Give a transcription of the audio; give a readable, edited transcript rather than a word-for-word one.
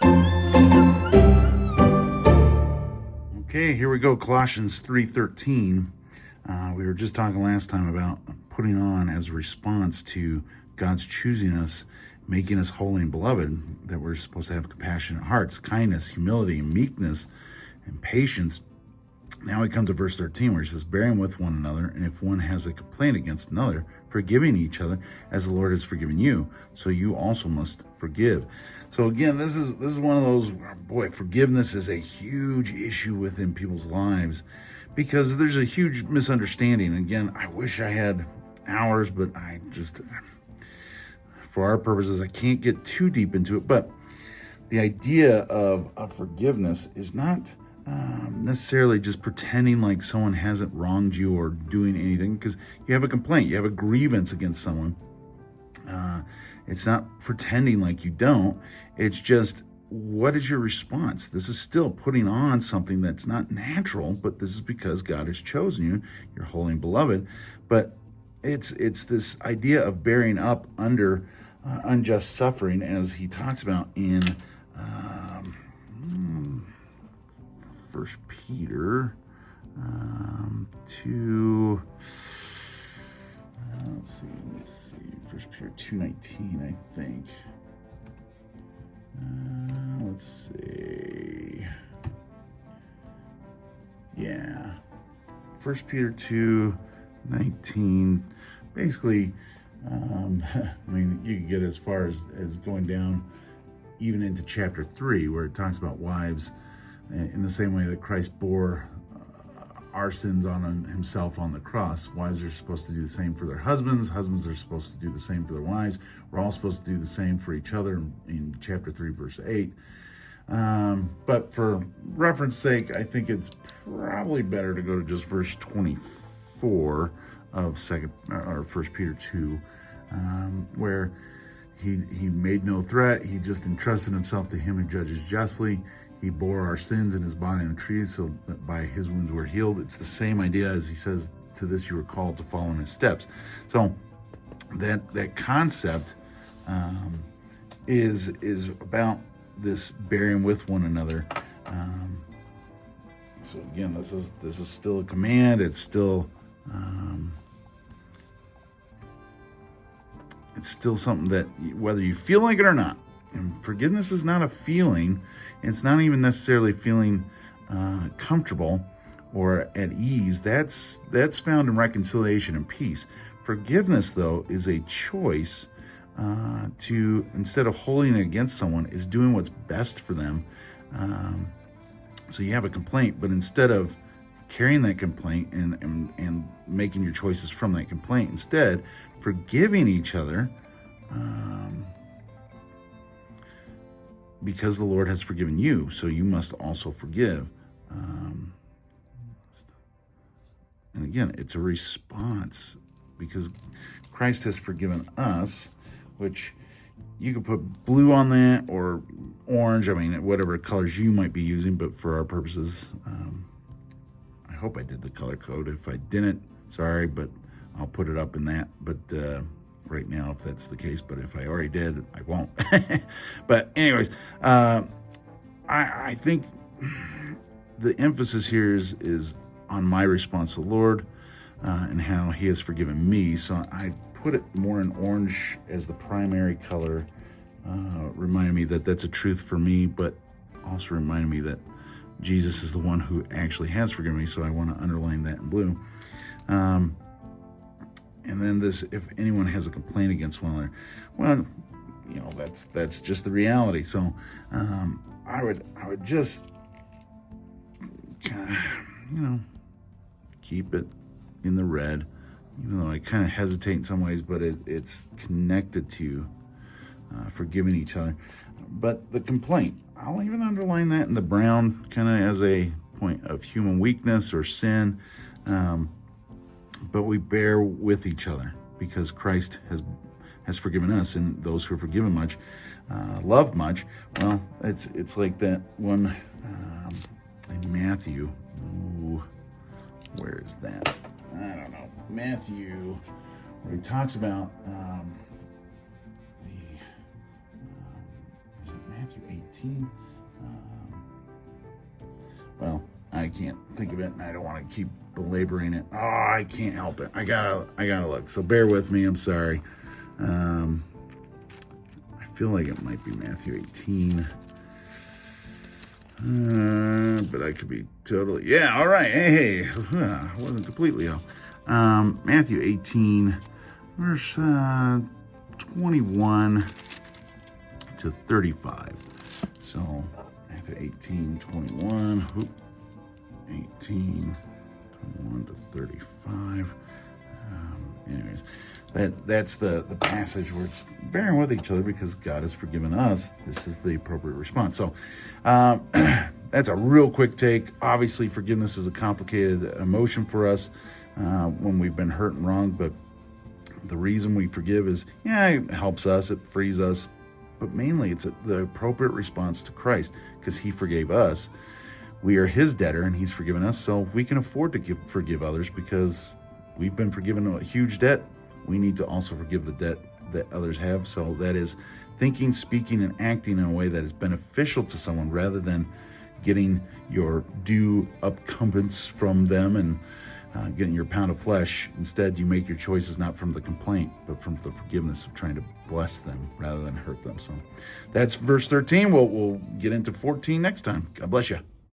Okay, here we go. Colossians 3:13. We were just talking last time about putting on as a response to God's choosing us, making us holy and beloved, that we're supposed to have compassionate hearts, kindness, humility, and meekness, and patience. Now we come to verse 13 where he says, bearing with one another, and if one has a complaint against another, forgiving each other as the Lord has forgiven you, so you also must forgive. So again, this is one of those, boy, forgiveness is a huge issue within people's lives because there's a huge misunderstanding. Again, I wish I had hours, but for our purposes, I can't get too deep into it. But the idea of forgiveness is not necessarily just pretending like someone hasn't wronged you or doing anything, because you have a complaint, you have a grievance against someone. It's not pretending like you don't. It's just, what is your response? This is still putting on something that's not natural, but this is because God has chosen you. You're holy and beloved. But it's this idea of bearing up under unjust suffering, as he talks about in 1 Peter 2. Let's see. 1 Peter 2:19, I think. Let's see. Yeah. 1 Peter 2:19. Basically, I mean, you can get as far as going down even into chapter 3, where it talks about wives in the same way that Christ bore our sins on himself on the cross. Wives are supposed to do the same for their husbands. Husbands are supposed to do the same for their wives. We're all supposed to do the same for each other in chapter 3, verse 8. But for reference sake, I think it's probably better to go to just verse 24 of 1 Peter 2, where he made no threat. He just entrusted himself to him who judges justly. He bore our sins in his body on the tree, so that by his wounds we're healed. It's the same idea as he says, to this you were called to follow in his steps. So that concept is about this bearing with one another. So again, this is still a command. It's still something that, whether you feel like it or not, and forgiveness is not a feeling. It's not even necessarily feeling comfortable or at ease. That's found in reconciliation and peace. Forgiveness, though, is a choice to, instead of holding it against someone, is doing what's best for them. So you have a complaint, but instead of carrying that complaint and making your choices from that complaint, instead forgiving each other, because the Lord has forgiven you, so you must also forgive. And again, it's a response, because Christ has forgiven us, which you could put blue on that or orange, I mean, whatever colors you might be using, but for our purposes, I hope I did the color code. If I didn't, sorry, but I'll put it up in that. But right now, if that's the case, but if I already did, I won't. But anyways, I think the emphasis here is on my response to the Lord and how he has forgiven me. So I put it more in orange as the primary color, reminding me that that's a truth for me, but also reminding me that Jesus is the one who actually has forgiven me. So I want to underline that in blue. And then this, if anyone has a complaint against one another, well, you know, that's just the reality. So I would just keep it in the red, even though I kind of hesitate in some ways, but it's connected to forgiving each other. But the complaint, I'll even underline that in the brown, kind of as a point of human weakness or sin. But we bear with each other because Christ has forgiven us, and those who are forgiven much love much. Well, it's like that one in Matthew. Ooh, where is that? I don't know. Matthew, where he talks about is it Matthew 18. Well, I can't think of it, and I don't want to keep belaboring it. Oh, I can't help it. I gotta look. So bear with me. I'm sorry. I feel like it might be Matthew 18. But I could be totally, yeah, all right. Hey, I wasn't completely off. Matthew 18, verse 21 to 35. So, Matthew 18, 21, 18, 21 to 35. Anyways, that's the passage where it's bearing with each other because God has forgiven us. This is the appropriate response. So that's a real quick take. Obviously, forgiveness is a complicated emotion for us when we've been hurt and wronged, but the reason we forgive is, it helps us, it frees us, but mainly it's the appropriate response to Christ because he forgave us. We are his debtor and he's forgiven us, so we can afford to forgive others because we've been forgiven a huge debt. We need to also forgive the debt that others have. So that is thinking, speaking, and acting in a way that is beneficial to someone rather than getting your due upcombenance from them and getting your pound of flesh. Instead, you make your choices not from the complaint, but from the forgiveness of trying to bless them rather than hurt them. So that's verse 13. We'll get into 14 next time. God bless you.